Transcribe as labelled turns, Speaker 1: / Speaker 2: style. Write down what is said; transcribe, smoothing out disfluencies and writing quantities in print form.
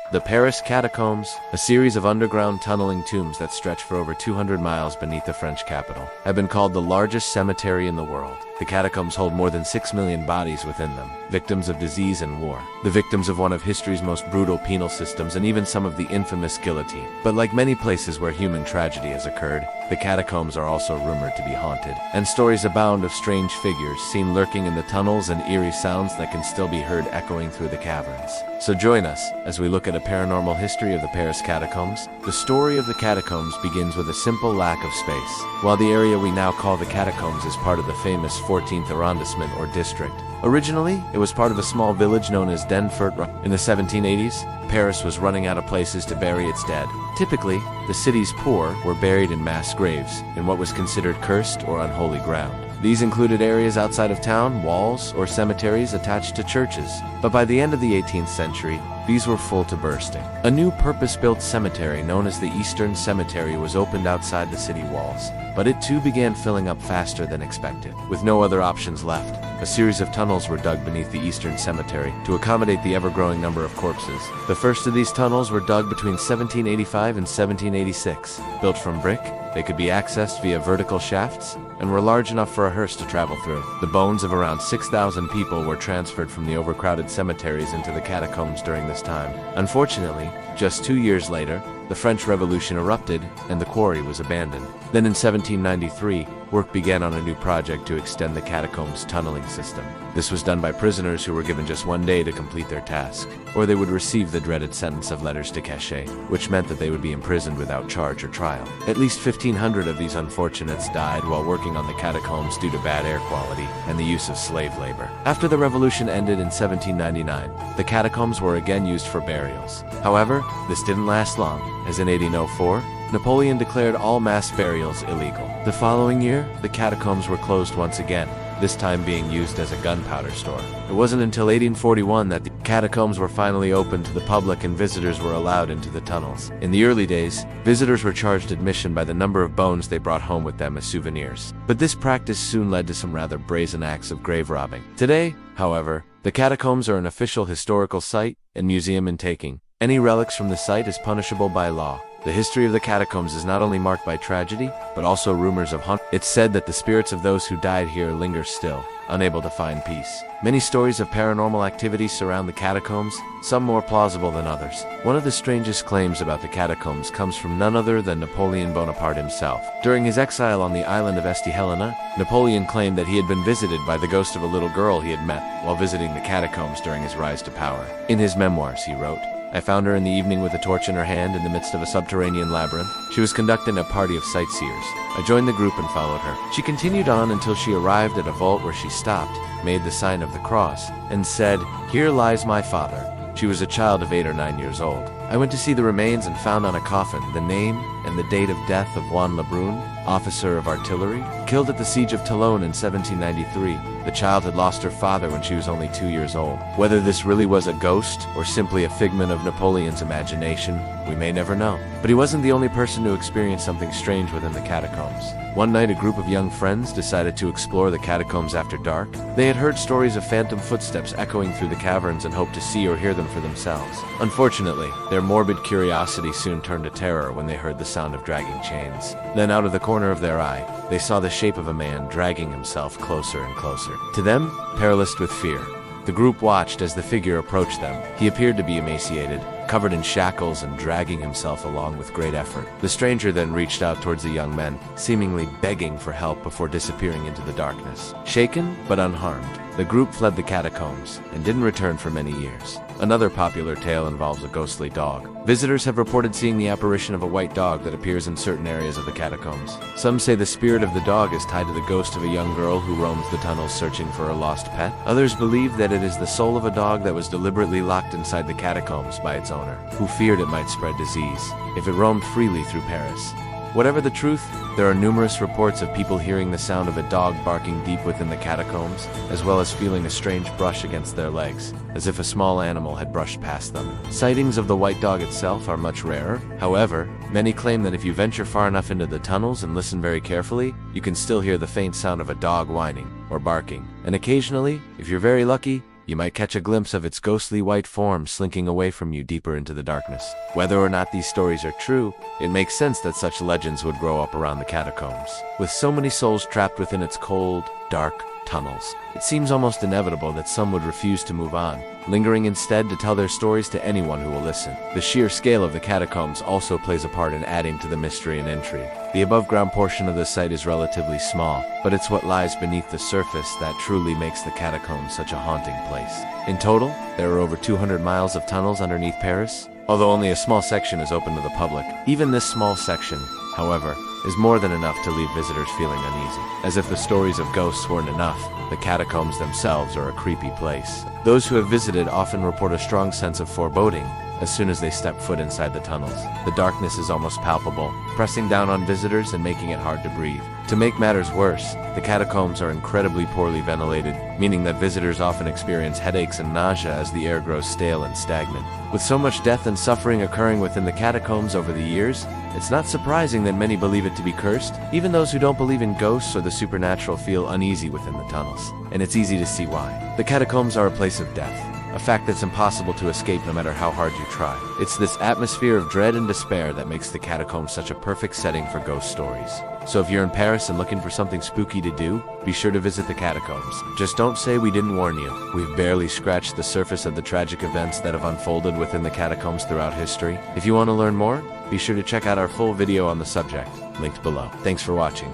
Speaker 1: The Paris Catacombs, a series of underground tunneling tombs that stretch for over 200 miles beneath the French capital, have been called the largest cemetery in the world. The catacombs hold more than 6 million bodies within them, victims of disease and war, the victims of one of history's most brutal penal systems, and even some of the infamous guillotine. But like many places where human tragedy has occurred, the catacombs are also rumored to be haunted, and stories abound of strange figures seen lurking in the tunnels and eerie sounds that can still be heard echoing through the caverns. So join us as we look at a paranormal history of the Paris Catacombs. The story of the catacombs begins with a simple lack of space. While the area we now call the catacombs is part of the famous 14th arrondissement or district, originally it was part of a small village known as Denfert. In the 1780s, Paris was running out of places to bury its dead. Typically, the city's poor were buried in mass graves in what was considered cursed or unholy ground. These included areas outside of town, walls, or cemeteries attached to churches. But by the end of the 18th century, these were full to bursting. A new purpose-built cemetery known as the Eastern Cemetery was opened outside the city walls, but it too began filling up faster than expected. With no other options left, a series of tunnels were dug beneath the Eastern Cemetery to accommodate the ever-growing number of corpses. The first of these tunnels were dug between 1785 and 1786. Built from brick, they could be accessed via vertical shafts and were large enough for a hearse to travel through. The bones of around 6,000 people were transferred from the overcrowded cemeteries into the catacombs during this time. Unfortunately, just 2 years later, the French Revolution erupted and the quarry was abandoned. Then in 1793, work began on a new project to extend the catacombs tunneling system. This was done by prisoners who were given just 1 day to complete their task, or they would receive the dreaded sentence of letters de cachet, which meant that they would be imprisoned without charge or trial. At least 1,500 of these unfortunates died while working on the catacombs due to bad air quality and the use of slave labor. After the revolution ended in 1799, the catacombs were again used for burials. However, this didn't last long, as in 1804, Napoleon declared all mass burials illegal. The following year, the catacombs were closed once again, this time being used as a gunpowder store. It wasn't until 1841 that the catacombs were finally opened to the public and visitors were allowed into the tunnels. In the early days, visitors were charged admission by the number of bones they brought home with them as souvenirs. But this practice soon led to some rather brazen acts of grave robbing. Today, however, the catacombs are an official historical site and museum in taking. Any relics from the site is punishable by law. The history of the catacombs is not only marked by tragedy, but also rumors of haunt. It's said that the spirits of those who died here linger still, unable to find peace. Many stories of paranormal activity surround the catacombs, some more plausible than others. One of the strangest claims about the catacombs comes from none other than Napoleon Bonaparte himself. During his exile on the island of St. Helena, Napoleon claimed that he had been visited by the ghost of a little girl he had met while visiting the catacombs during his rise to power. In his memoirs, he wrote, "I found her in the evening with a torch in her hand in the midst of a subterranean labyrinth. She was conducting a party of sightseers. I joined the group and followed her. She continued on until she arrived at a vault where she stopped, made the sign of the cross, and said, 'Here lies my father.' She was a child of 8 or 9 years old. I went to see the remains and found on a coffin the name and the date of death of Juan Lebrun, officer of artillery, killed at the siege of Toulon in 1793. The child had lost her father when she was only 2 years old. Whether this really was a ghost or simply a figment of Napoleon's imagination, we may never know. But he wasn't the only person to experience something strange within the catacombs. One night, a group of young friends decided to explore the catacombs after dark. They had heard stories of phantom footsteps echoing through the caverns and hoped to see or hear them for themselves. Unfortunately, their morbid curiosity soon turned to terror when they heard the sound of dragging chains. Then, out of the corner of their eye, they saw the shape of a man dragging himself closer and closer. To them, paralyzed with fear, the group watched as the figure approached them. He appeared to be emaciated, covered in shackles and dragging himself along with great effort. The stranger then reached out towards the young men, seemingly begging for help before disappearing into the darkness. Shaken but unharmed, the group fled the catacombs and didn't return for many years. Another popular tale involves a ghostly dog. Visitors have reported seeing the apparition of a white dog that appears in certain areas of the catacombs. Some say the spirit of the dog is tied to the ghost of a young girl who roams the tunnels searching for a lost pet. Others believe that it is the soul of a dog that was deliberately locked inside the catacombs by its owner, who feared it might spread disease if it roamed freely through Paris. Whatever the truth, there are numerous reports of people hearing the sound of a dog barking deep within the catacombs, as well as feeling a strange brush against their legs, as if a small animal had brushed past them. Sightings of the white dog itself are much rarer. However, many claim that if you venture far enough into the tunnels and listen very carefully, you can still hear the faint sound of a dog whining or barking. And occasionally, if you're very lucky, you might catch a glimpse of its ghostly white form slinking away from you deeper into the darkness. Whether or not these stories are true, it makes sense that such legends would grow up around the catacombs. With so many souls trapped within its cold, dark tunnels, it seems almost inevitable that some would refuse to move on, lingering instead to tell their stories to anyone who will listen. The sheer scale of the catacombs also plays a part in adding to the mystery and intrigue. The above-ground portion of the site is relatively small, but it's what lies beneath the surface that truly makes the catacombs such a haunting place. In total, there are over 200 miles of tunnels underneath Paris, although only a small section is open to the public. Even this small section, however, is more than enough to leave visitors feeling uneasy. As if the stories of ghosts weren't enough, the catacombs themselves are a creepy place. Those who have visited often report a strong sense of foreboding as soon as they step foot inside the tunnels. The darkness is almost palpable, pressing down on visitors and making it hard to breathe. To make matters worse, the catacombs are incredibly poorly ventilated, meaning that visitors often experience headaches and nausea as the air grows stale and stagnant. With so much death and suffering occurring within the catacombs over the years, it's not surprising that many believe it to be cursed. Even those who don't believe in ghosts or the supernatural feel uneasy within the tunnels, and it's easy to see why. The catacombs are a place of death, a fact that's impossible to escape no matter how hard you try. It's this atmosphere of dread and despair that makes the catacombs such a perfect setting for ghost stories. So if you're in Paris and looking for something spooky to do, be sure to visit the catacombs. Just don't say we didn't warn you. We've barely scratched the surface of the tragic events that have unfolded within the catacombs throughout history. If you want to learn more, be sure to check out our full video on the subject, linked below. Thanks for watching.